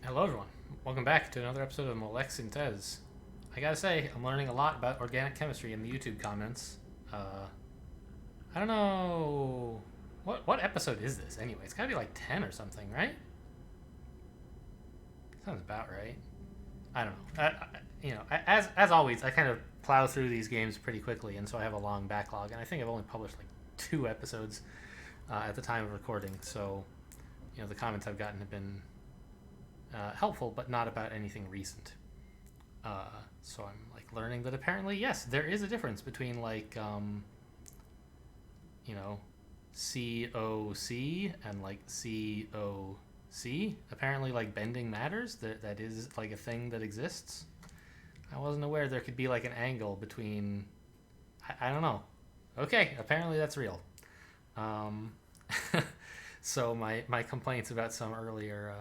Hello everyone, welcome back to another episode of MOLEK-SYNTEZ. I gotta say, I'm learning a lot about organic chemistry in the YouTube comments. I don't know... What episode is this anyway? It's gotta be like 10 or something, right? Sounds about right. I don't know. As always, I kind of plow through these games pretty quickly, and so I have a long backlog, and I think I've only published like 2 episodes at the time of recording, so, the comments I've gotten have been helpful, but not about anything recent. So I'm like learning that apparently, yes, there is a difference between like, COC and like COC. Apparently, like bending matters. That is like a thing that exists. I wasn't aware there could be like an angle between. I don't know. Okay, apparently that's real. Um, so my complaints about some earlier.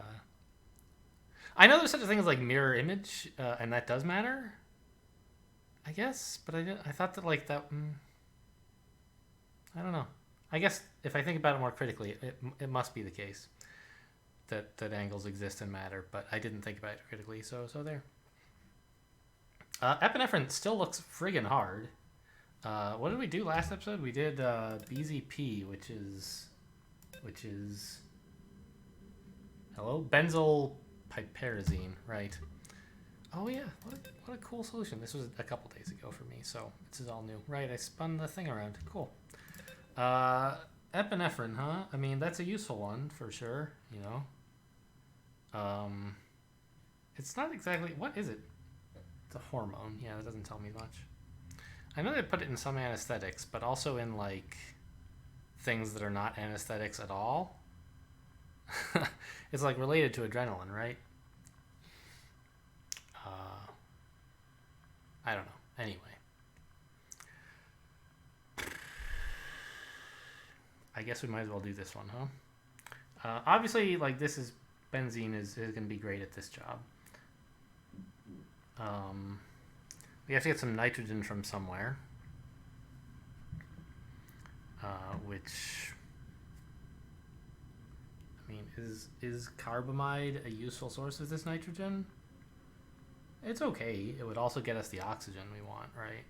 I know there's such a thing as like mirror image, and that does matter. I guess, but I thought that like that. I don't know. I guess if I think about it more critically, it must be the case that angles exist and matter. But I didn't think about it critically, so there. Epinephrine still looks friggin' hard. What did we do last episode? We did BZP, which is hello, benzyl piperazine, right? Oh yeah, what a cool solution. This was a couple days ago for me, so this is all new. Right, I spun the thing around. Cool. Epinephrine, huh? I mean, that's a useful one for sure, It's not exactly, what is it? It's a hormone. Yeah, that doesn't tell me much. I know they put it in some anesthetics, but also in like things that are not anesthetics at all. It's like related to adrenaline, right? I don't know. Anyway. I guess we might as well do this one, huh? Obviously, like this is benzene is going to be great at this job. We have to get some nitrogen from somewhere, which I mean is carbamide a useful source of this nitrogen? It's okay. It would also get us the oxygen we want, right?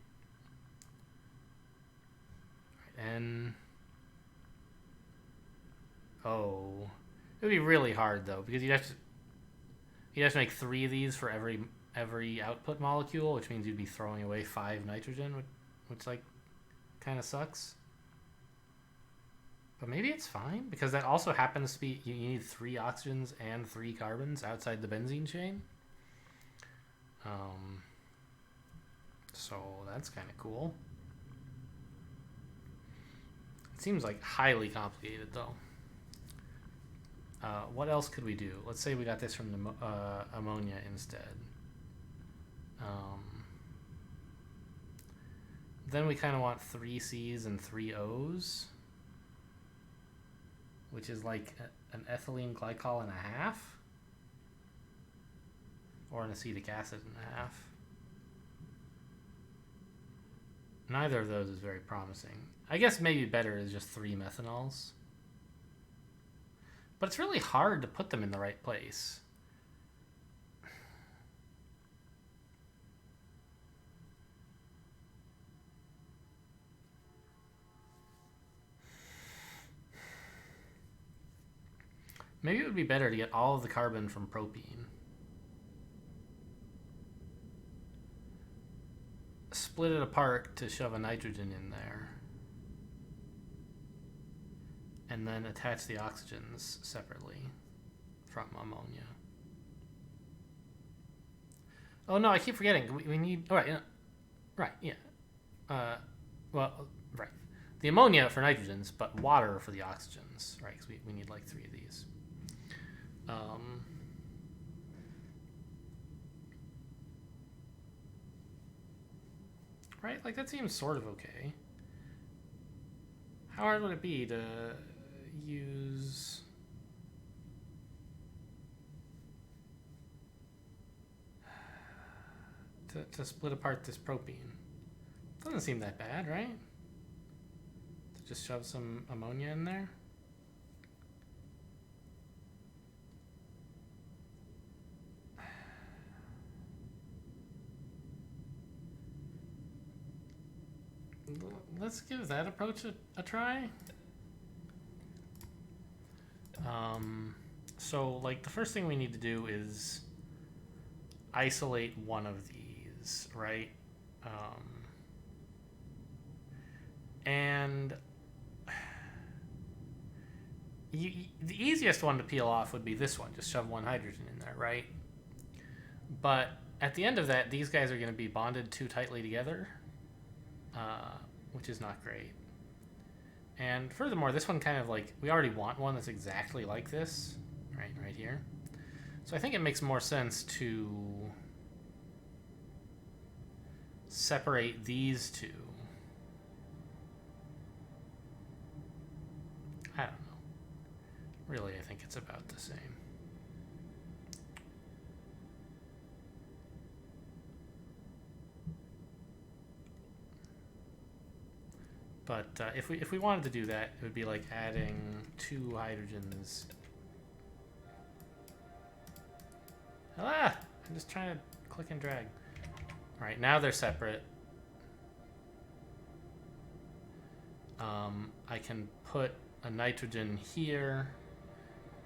And oh, it would be really hard though because you'd have to make 3 of these for every output molecule, which means you'd be throwing away 5 nitrogen, which like kind of sucks. But maybe it's fine because that also happens to be you need 3 oxygens and 3 carbons outside the benzene chain. So that's kind of cool. It seems like highly complicated though. What else could we do? Let's say we got this from the ammonia instead. Then we kind of want 3 C's and 3 O's, which is like an ethylene glycol and a half, or an acetic acid and a half. Neither of those is very promising. I guess maybe better is just 3 methanols. But it's really hard to put them in the right place. Maybe it would be better to get all of the carbon from propene. Split it apart to shove a nitrogen in there. And then attach the oxygens separately from ammonia. Oh no, I keep forgetting. We need... All right, right, yeah. Right. The ammonia for nitrogens, but water for the oxygens, right? Because we need like 3 of these. Right, like that seems sort of okay. How hard would it be to use... to split apart this propene? Doesn't seem that bad, right? To just shove some ammonia in there. let's give that approach a try. So, like, the first thing we need to do is isolate one of these, right? And the easiest one to peel off would be this one. Just shove one hydrogen in there, right? But at the end of that, these guys are going to be bonded too tightly together, which is not great. And furthermore, this one kind of like, we already want one that's exactly like this, right here. So I think it makes more sense to separate these two. I don't know. Really, I think it's about the same. But if we wanted to do that, it would be like adding 2 hydrogens. Ah! I'm just trying to click and drag. All right, now they're separate. I can put a nitrogen here,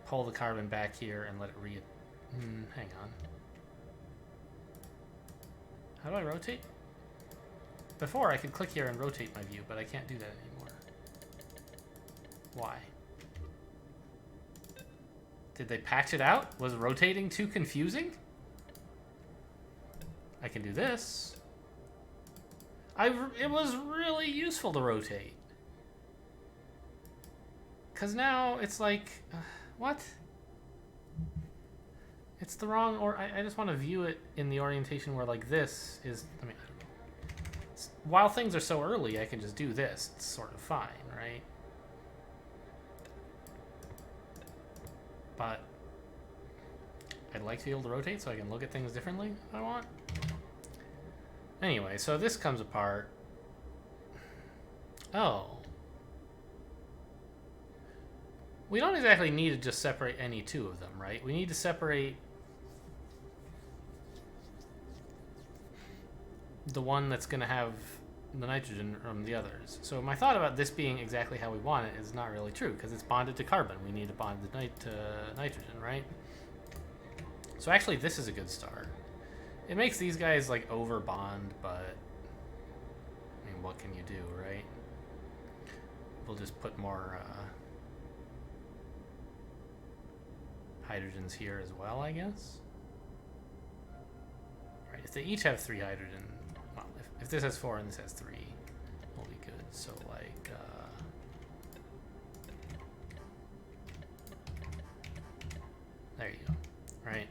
pull the carbon back here, and let it hang on. How do I rotate? Before, I could click here and rotate my view, but I can't do that anymore. Why? Did they patch it out? Was rotating too confusing? I can do this. It was really useful to rotate. Because now it's like, what? It's the wrong, or I just want to view it in the orientation where like this is, I mean, I don't know. While things are so early, I can just do this. It's sort of fine, right? But I'd like to be able to rotate so I can look at things differently if I want. Anyway, so this comes apart. Oh. We don't exactly need to just separate any 2 of them, right? We need to separate the one that's going to have the nitrogen from the others. So my thought about this being exactly how we want it is not really true, because it's bonded to carbon. We need to bond to nitrogen, right? So actually, this is a good start. It makes these guys like over bond, but I mean, what can you do, right? We'll just put more hydrogens here as well, I guess. Right, if they each have 3 hydrogen, well, if this has 4 and this has 3, we'll be good. So like, there you go, right?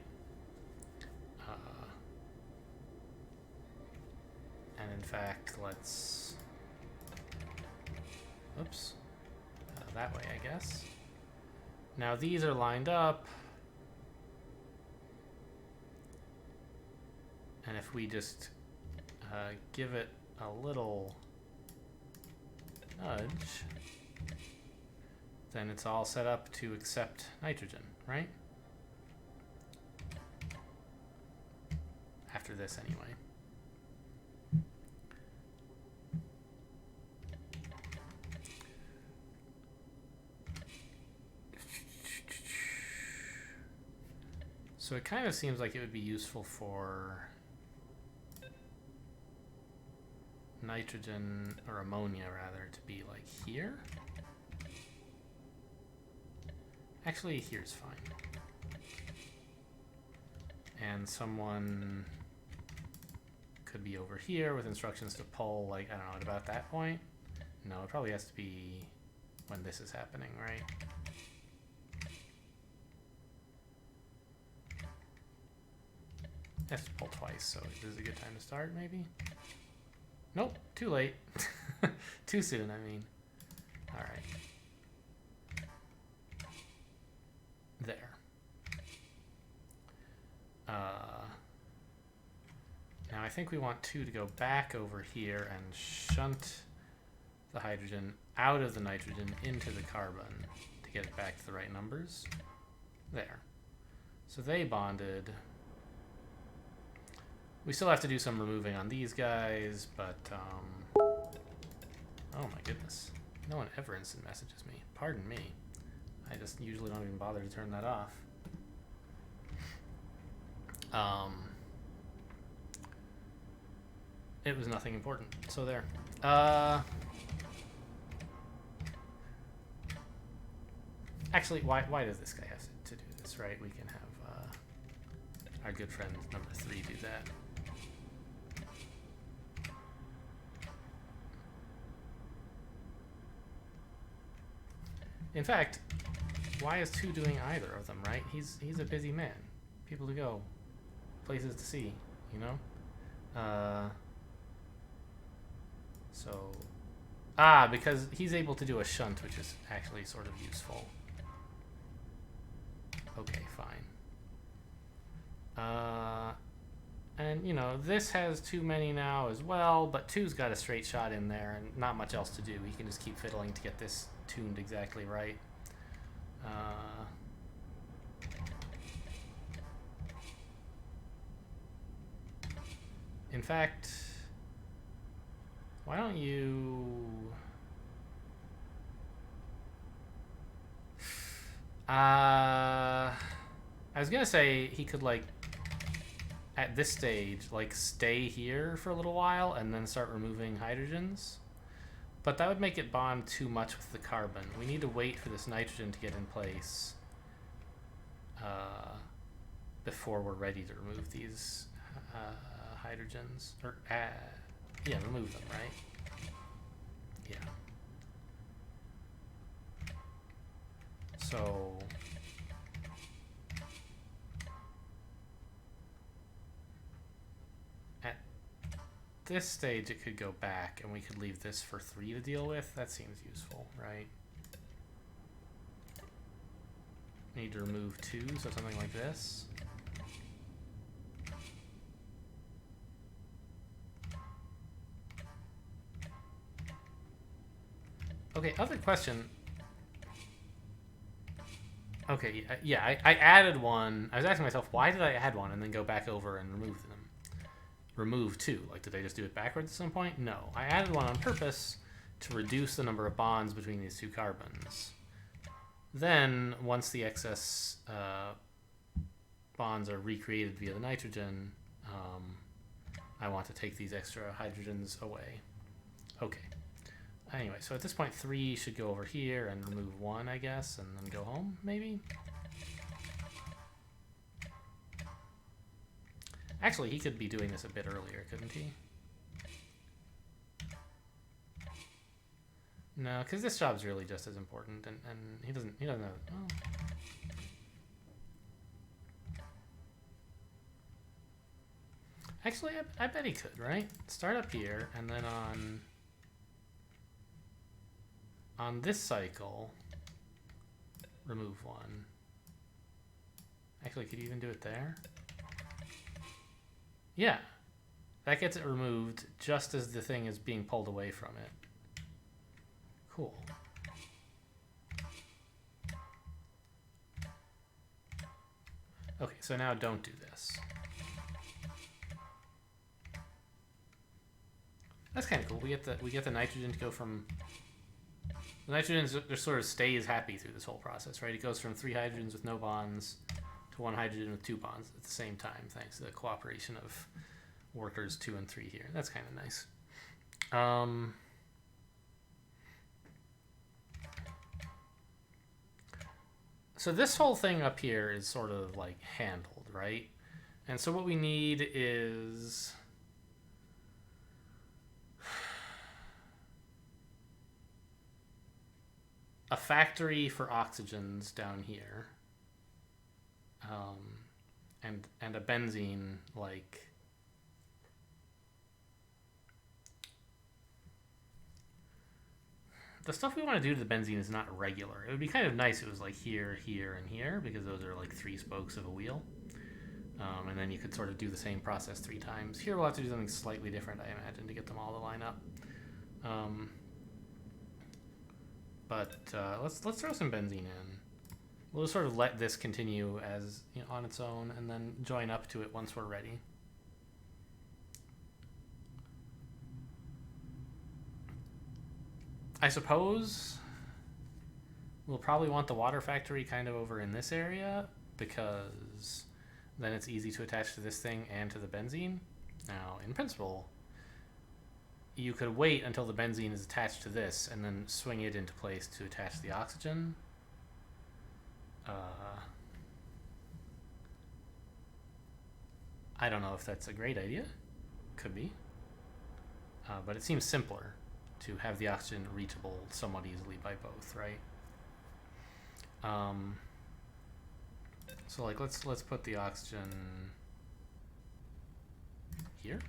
And in fact, let's, oops, that way, I guess. Now these are lined up. And if we just give it a little nudge, then it's all set up to accept nitrogen, right? After this, anyway. So it kind of seems like it would be useful for nitrogen, or ammonia rather, to be like here. Actually, here's fine. And someone could be over here with instructions to pull, like, I don't know, at about that point. No, it probably has to be when this is happening, right? Has to pull twice, so this is a good time to start, maybe? Nope, too late. Too soon, I mean. Alright. There. Now I think we want 2 to go back over here and shunt the hydrogen out of the nitrogen into the carbon to get it back to the right numbers. There. So they bonded. We still have to do some removing on these guys, but Oh my goodness. No one ever instant messages me. Pardon me. I just usually don't even bother to turn that off. It was nothing important. So there. Actually, why does this guy have to do this, right? We can have our good friend number 3 do that. In fact, why is 2 doing either of them, right? He's a busy man. People to go. Places to see, you know? So... because he's able to do a shunt, which is actually sort of useful. Okay, fine. And, you know, this has too many now as well, but 2's got a straight shot in there and not much else to do. He can just keep fiddling to get this tuned exactly right. In fact, why don't you... I was gonna say he could, like, at this stage, like, stay here for a little while and then start removing hydrogens. But that would make it bond too much with the carbon. We need to wait for this nitrogen to get in place before we're ready to remove these hydrogens. Or, yeah, remove them, right? Yeah. So... at this stage, it could go back, and we could leave this for 3 to deal with. That seems useful, right? Need to remove 2, so something like this. Okay, other question. Okay, yeah, I added 1. I was asking myself, why did I add 1 and then go back over and remove them? Remove 2. Like, did I just do it backwards at some point? No. I added 1 on purpose to reduce the number of bonds between these 2 carbons. Then, once the excess bonds are recreated via the nitrogen, I want to take these extra hydrogens away. Okay. Anyway, so at this point, 3 should go over here and remove 1, I guess, and then go home, maybe? Actually, he could be doing this a bit earlier, couldn't he? No, because this job's really just as important, and he doesn't know. Oh. Actually, I bet he could, right? Start up here, and then on this cycle, remove 1. Actually, could you even do it there? Yeah. That gets it removed just as the thing is being pulled away from it. Cool. Okay, so now don't do this. That's kind of cool. We get the nitrogen to go from... The nitrogen just sort of stays happy through this whole process, right? It goes from 3 hydrogens with no bonds to 1 hydrogen with 2 bonds at the same time, thanks to the cooperation of workers 2 and 3 here. That's kind of nice. So this whole thing up here is sort of like handled, right? And so what we need is... a factory for oxygens down here, and a benzene, like, the stuff we want to do to the benzene is not regular. It would be kind of nice if it was like here, here, and here, because those are like 3 spokes of a wheel, and then you could sort of do the same process 3 times. Here we'll have to do something slightly different, I imagine, to get them all to line up. But let's throw some benzene in. We'll just sort of let this continue as, you know, on its own, and then join up to it once we're ready. I suppose we'll probably want the water factory kind of over in this area, because then it's easy to attach to this thing and to the benzene. Now, in principle, you could wait until the benzene is attached to this and then swing it into place to attach the oxygen. I don't know if that's a great idea. Could be. But it seems simpler to have the oxygen reachable somewhat easily by both, right? So like let's put the oxygen here.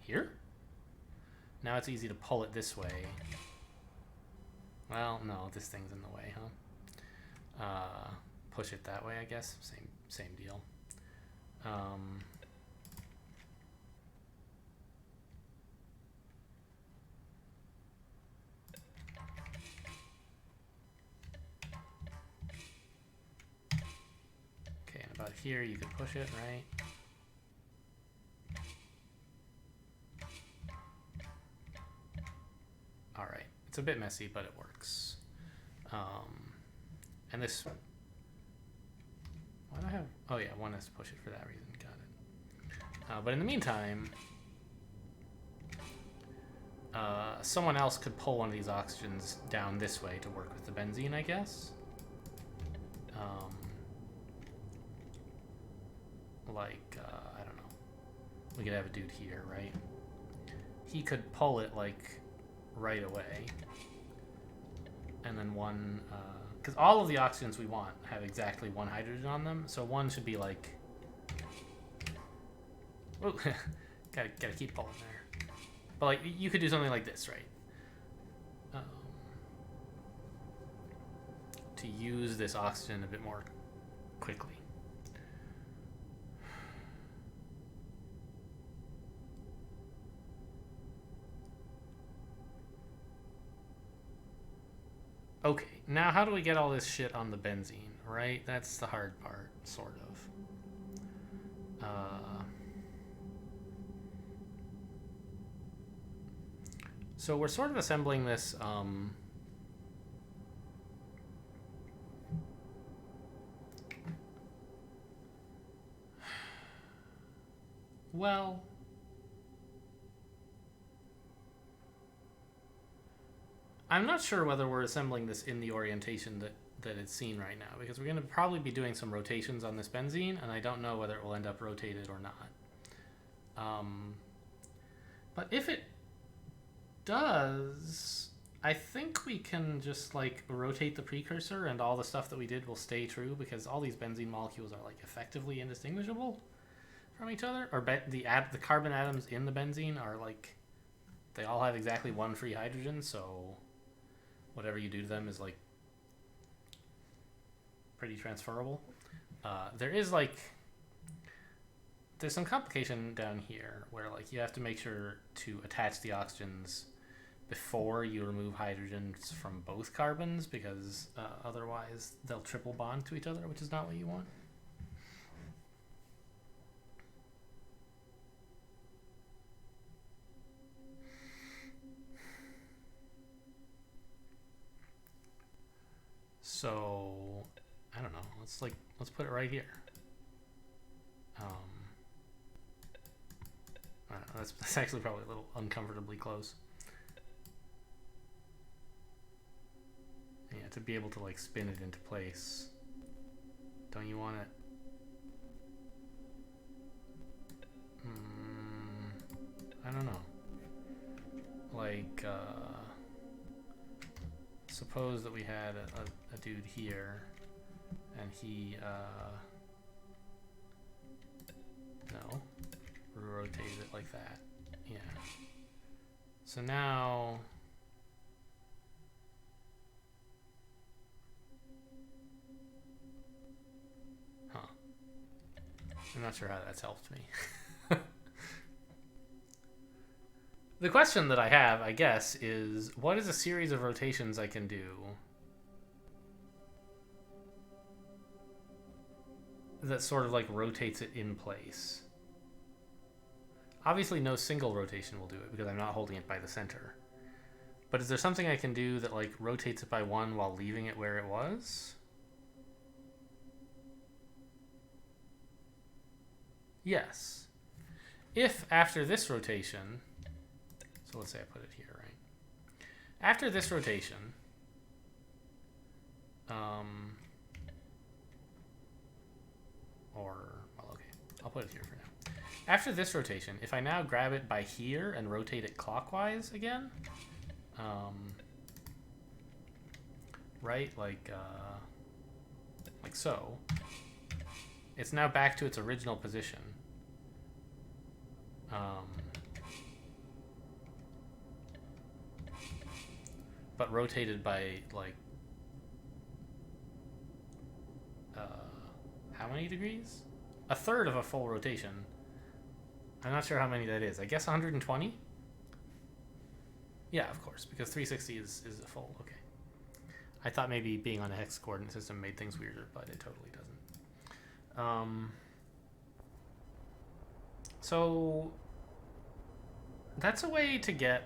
Here? Now it's easy to pull it this way. Well, no, this thing's in the way, huh? Push it that way, I guess. Same deal. Okay, and about here you could push it, right? All right, it's a bit messy, but it works. And this, why do I have? Oh yeah, one has to push it for that reason. Got it. But in the meantime, someone else could pull one of these oxygens down this way to work with the benzene, I guess. I don't know. We could have a dude here, right? He could pull it like right away, and then one, because all of the oxygens we want have exactly one hydrogen on them, so one should be like, oh, gotta keep pulling there. But like you could do something like this, right? To use this oxygen a bit more quickly. Okay, now how do we get all this shit on the benzene, right? That's the hard part, sort of. So we're sort of assembling this, well, I'm not sure whether we're assembling this in the orientation that it's seen right now, because we're going to probably be doing some rotations on this benzene, and I don't know whether it will end up rotated or not. But if it does, I think we can just like rotate the precursor and all the stuff that we did will stay true, because all these benzene molecules are like effectively indistinguishable from each other, or the carbon atoms in the benzene are like, they all have exactly one free hydrogen, so whatever you do to them is like pretty transferable. There's some complication down here where like you have to make sure to attach the oxygens before you remove hydrogens from both carbons, because otherwise they'll triple bond to each other, which is not what you want. So I don't know. Let's put it right here. I don't know, that's actually probably a little uncomfortably close. Yeah, to be able to like spin it into place. Don't you want it? I don't know. Like, suppose that we had a dude here, and he, no, rotated it like that. Yeah. So now, I'm not sure how that's helped me. The question that I have, I guess, is what is a series of rotations I can do that sort of like rotates it in place? Obviously no single rotation will do it because I'm not holding it by the center. But is there something I can do that like rotates it by 1 while leaving it where it was? Yes. If after this rotation, so let's say I put it here, right? After this rotation, well, okay, I'll put it here for now. After this rotation, if I now grab it by here and rotate it clockwise again, right, like so, it's now back to its original position. But rotated by like how many degrees? A third of a full rotation. I'm not sure how many that is. I guess 120? Yeah, of course, because 360 is a full. Okay. I thought maybe being on a hex coordinate system made things weirder, but it totally doesn't. So that's a way to get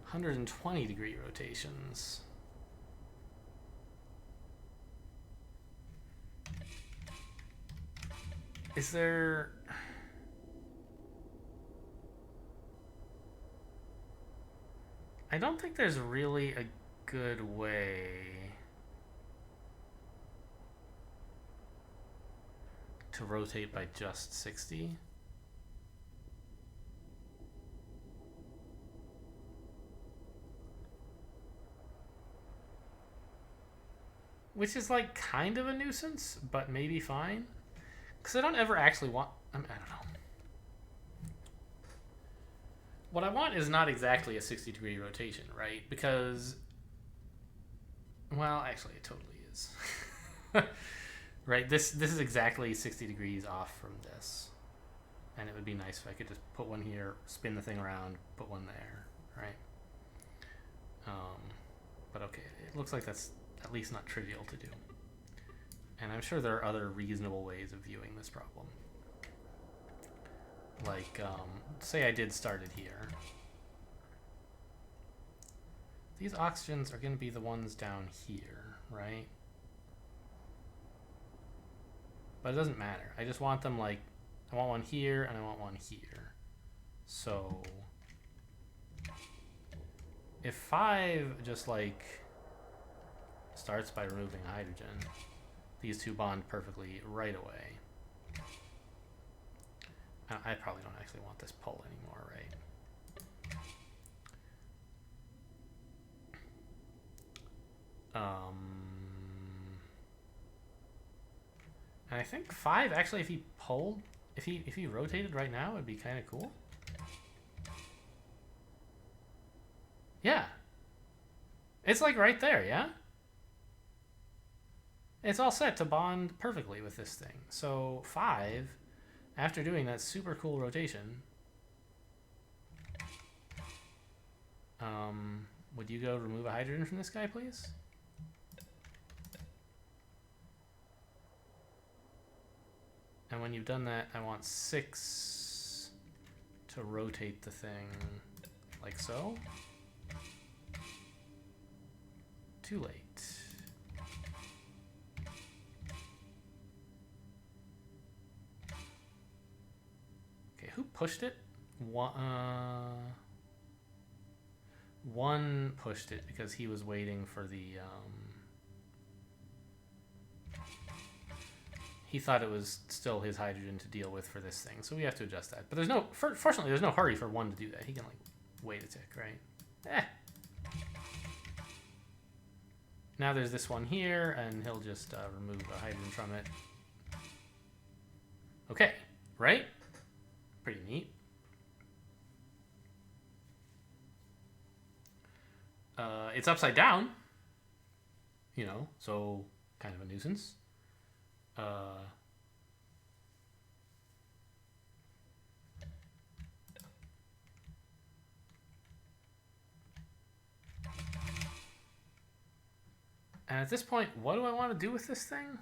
120 degree rotations. Is there... I don't think there's really a good way to rotate by just 60. Which is like kind of a nuisance, but maybe fine. Because I don't ever actually want... I don't know. What I want is not exactly a 60-degree rotation, right? Because... Well, actually, it totally is. Right? This is exactly 60 degrees off from this. And it would be nice if I could just put one here, spin the thing around, put one there, right? But okay, it looks like that's at least not trivial to do. And I'm sure there are other reasonable ways of viewing this problem. Like, say I did start it here. These oxygens are going to be the ones down here, right? But it doesn't matter. I just want them like, I want one here and I want one here. So if 5 just like starts by removing hydrogen, these two bond perfectly right away. I probably don't actually want this pull anymore, right? And I think 5 actually, if he pulled, if he rotated right now, it'd be kind of cool. Yeah, it's like right there, yeah. It's all set to bond perfectly with this thing. So 5, after doing that super cool rotation, would you go remove a hydrogen from this guy, please? And when you've done that, I want 6 to rotate the thing like so. Too late. Okay, who pushed it? One pushed it because he was waiting for the... He thought it was still his hydrogen to deal with for this thing, so we have to adjust that. But there's no... Fortunately, there's no hurry for 1 to do that. He can, like, wait a tick, right? Now there's this one here, and he'll just remove the hydrogen from it. Okay, right? Pretty neat. It's upside down, you know, so kind of a nuisance. And at this point, what do I want to do with this thing?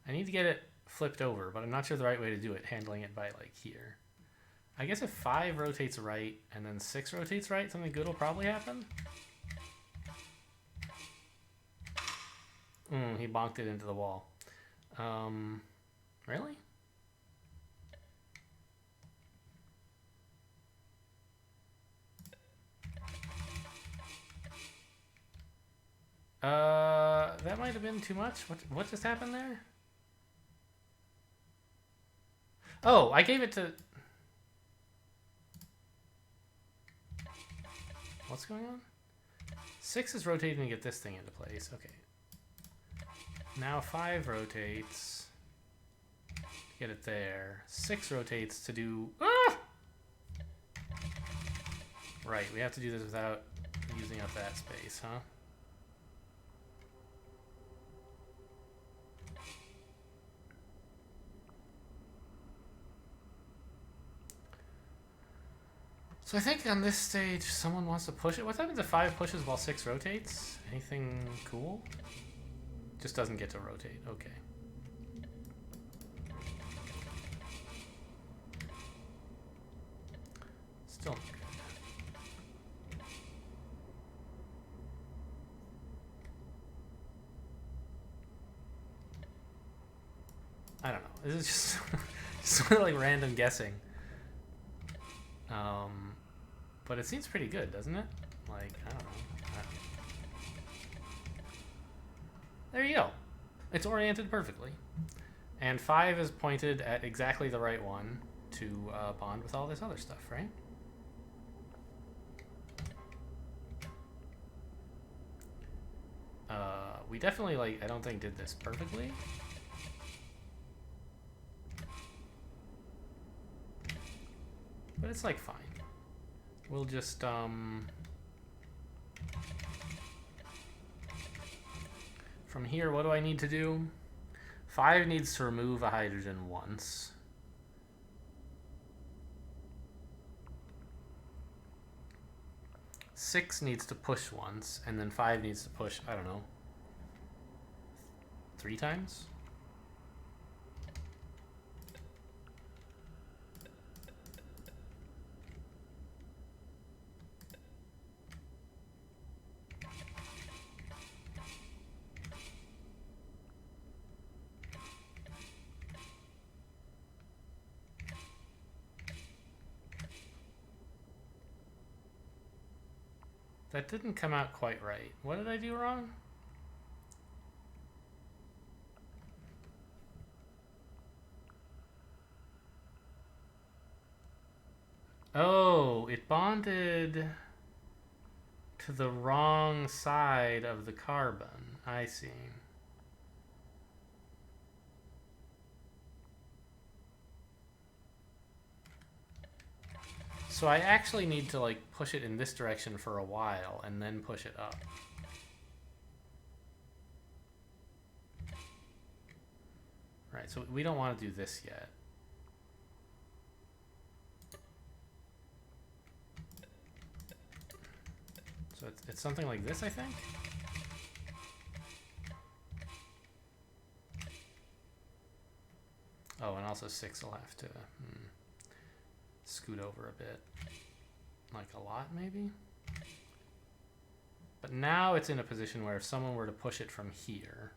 I need to get it flipped over, but I'm not sure the right way to do it, handling it by like here. I guess if 5 rotates right and then 6 rotates right, something good will probably happen. He bonked it into the wall. Really? That might have been too much. What just happened there? Oh, I gave it to... What's going on? 6 is rotating to get this thing into place. Okay. Now 5 rotates. Get it there. 6 rotates to do... Ah! Right, we have to do this without using up that space, huh? So I think on this stage, someone wants to push it. What happens if 5 pushes while 6 rotates? Anything cool? Just doesn't get to rotate. Okay. Still not good. I don't know. This is just sort of like random guessing. But it seems pretty good, doesn't it? Like, I don't know. There you go. It's oriented perfectly. And 5 is pointed at exactly the right one to bond with all this other stuff, right? We definitely, like, I don't think did this perfectly. But it's, like, fine. We'll just, from here, what do I need to do? 5 needs to remove a hydrogen once. Six needs to push once, and then 5 needs to push, I don't know, 3 times? That didn't come out quite right. What did I do wrong? Oh, it bonded to the wrong side of the carbon. I see. So I actually need to like push it in this direction for a while and then push it up. Right, so we don't want to do this yet. So it's something like this, I think. Oh, and also 6 will have to scoot over a bit. Like a lot, maybe? But now it's in a position where if someone were to push it from here,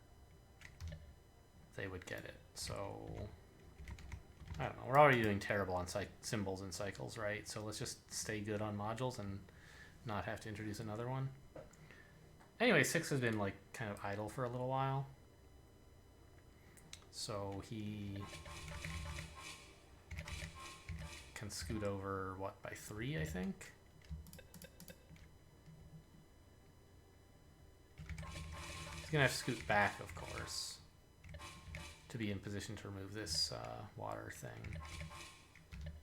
they would get it. So, I don't know. We're already doing terrible on symbols and cycles, right? So let's just stay good on modules and not have to introduce another one. Anyway, 6 has been like kind of idle for a little while. So he can scoot over, what, by 3, I think? He's gonna have to scoot back, of course, to be in position to remove this water thing,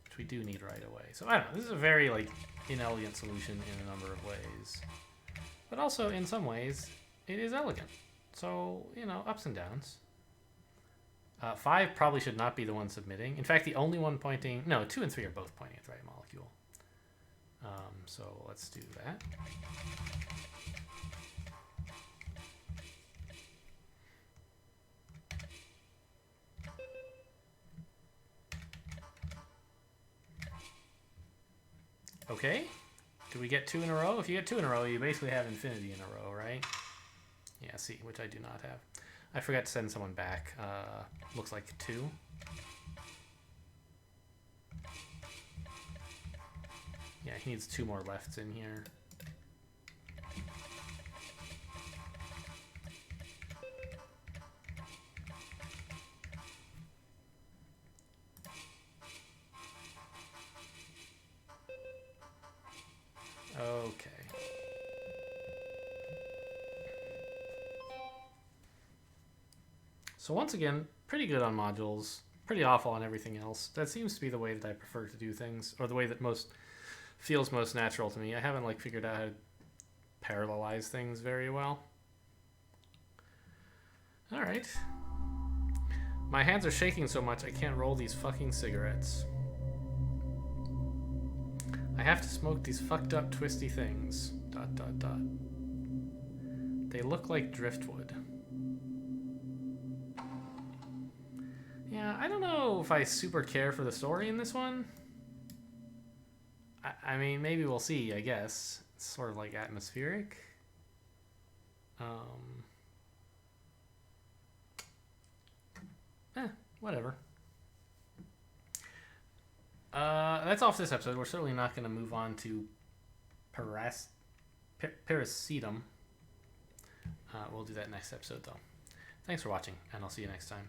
which we do need right away. So I don't know, this is a very like inelegant solution in a number of ways, but also in some ways it is elegant. So, you know, ups and downs. 5 probably should not be the one submitting. In fact, the only one pointing... No, 2 and 3 are both pointing at the right molecule. So let's do that. Okay. Do we get 2 in a row? If you get 2 in a row, you basically have infinity in a row, right? Yeah, see, which I do not have. I forgot to send someone back. Looks like 2. Yeah, he needs 2 more lefts in here. Okay. So once again, pretty good on modules, pretty awful on everything else. That seems to be the way that I prefer to do things, or the way that feels most natural to me. I haven't like figured out how to parallelize things very well. All right. My hands are shaking so much I can't roll these fucking cigarettes. I have to smoke these fucked up twisty things. ... They look like driftwood. Yeah, I don't know if I super care for the story in this one. I mean, maybe we'll see, I guess. It's sort of like atmospheric. Whatever. That's all for this episode. We're certainly not going to move on to Parasitum. We'll do that next episode, though. Thanks for watching, and I'll see you next time.